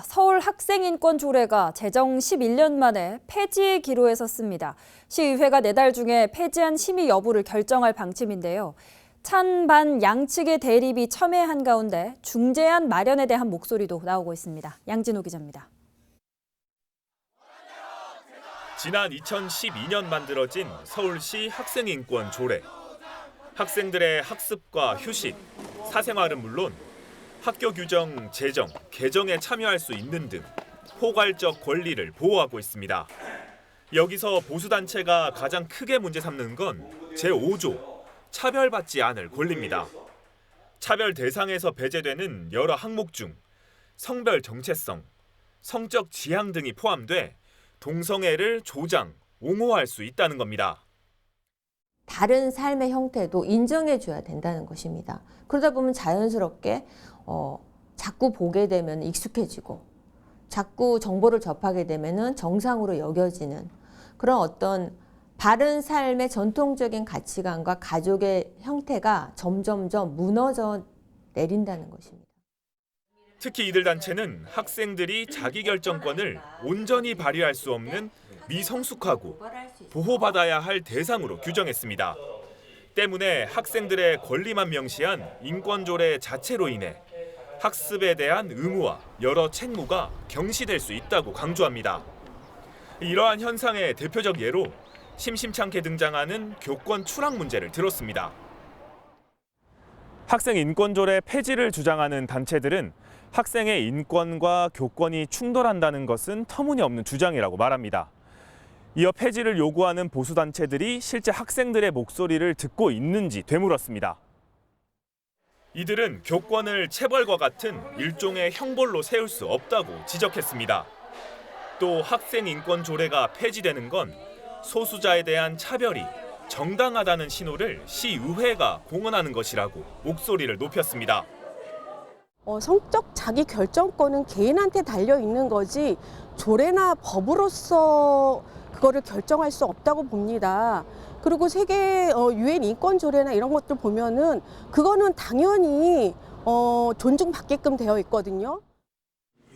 서울 학생인권 조례가 제정 11년 만에 폐지의 기로에 섰습니다. 시의회가 내달 중에 폐지안 심의 여부를 결정할 방침인데요. 찬반 양측의 대립이 첨예한 가운데 중재안 마련에 대한 목소리도 나오고 있습니다. 양진호 기자입니다. 지난 2012년 만들어진 서울시 학생인권 조례. 학생들의 학습과 휴식, 사생활은 물론 학교 규정, 제정, 개정에 참여할 수 있는 등 포괄적 권리를 보호하고 있습니다. 여기서 보수단체가 가장 크게 문제 삼는 건 제5조, 차별받지 않을 권리입니다. 차별 대상에서 배제되는 여러 항목 중 성별 정체성, 성적 지향 등이 포함돼 동성애를 조장, 옹호할 수 있다는 겁니다. 다른 삶의 형태도 인정해줘야 된다는 것입니다. 그러다 보면 자연스럽게 자꾸 보게 되면 익숙해지고 자꾸 정보를 접하게 되면 정상으로 여겨지는 그런 어떤 바른 삶의 전통적인 가치관과 가족의 형태가 점점점 무너져 내린다는 것입니다. 특히 이들 단체는 학생들이 자기결정권을 온전히 발휘할 수 없는 미성숙하고 보호받아야 할 대상으로 규정했습니다. 때문에 학생들의 권리만 명시한 인권조례 자체로 인해 학습에 대한 의무와 여러 책무가 경시될 수 있다고 강조합니다. 이러한 현상의 대표적 예로 심심찮게 등장하는 교권 추락 문제를 들었습니다. 학생 인권조례 폐지를 주장하는 단체들은 학생의 인권과 교권이 충돌한다는 것은 터무니없는 주장이라고 말합니다. 이어 폐지를 요구하는 보수단체들이 실제 학생들의 목소리를 듣고 있는지 되물었습니다. 이들은 교권을 체벌과 같은 일종의 형벌로 세울 수 없다고 지적했습니다. 또 학생 인권 조례가 폐지되는 건 소수자에 대한 차별이 정당하다는 신호를 시의회가 공언하는 것이라고 목소리를 높였습니다. 성적 자기 결정권은 개인한테 달려 있는 거지 조례나 법으로서 그거를 결정할 수 없다고 봅니다. 그리고 세계 유엔 인권 조례나 이런 것들 보면은 그거는 당연히 존중받게끔 되어 있거든요.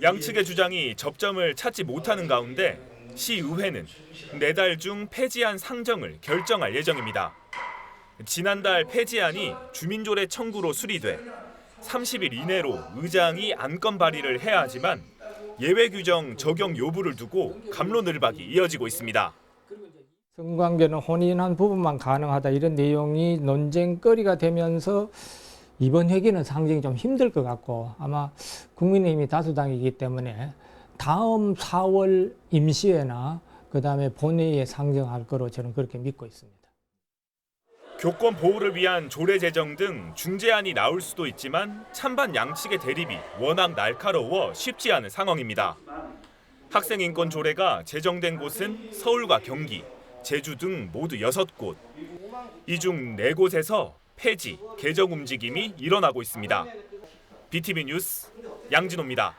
양측의 주장이 접점을 찾지 못하는 가운데 시의회는 내달 중 폐지안 상정을 결정할 예정입니다. 지난달 폐지안이 주민조례 청구로 수리돼 30일 이내로 의장이 안건 발의를 해야 하지만 예외 규정 적용 여부를 두고 갑론을박이 이어지고 있습니다. 성관계는 혼인한 부분만 가능하다 이런 내용이 논쟁거리가 되면서 이번 회기는 상정이 좀 힘들 것 같고 아마 국민의힘이 다수당이기 때문에 다음 4월 임시회나 그다음에 본회의에 상정할 거로 저는 그렇게 믿고 있습니다. 교권 보호를 위한 조례 제정 등 중재안이 나올 수도 있지만 찬반 양측의 대립이 워낙 날카로워 쉽지 않은 상황입니다. 학생 인권 조례가 제정된 곳은 서울과 경기, 제주 등 모두 6곳. 이 중 4곳에서 폐지, 개정 움직임이 일어나고 있습니다. BTV 뉴스 양진호입니다.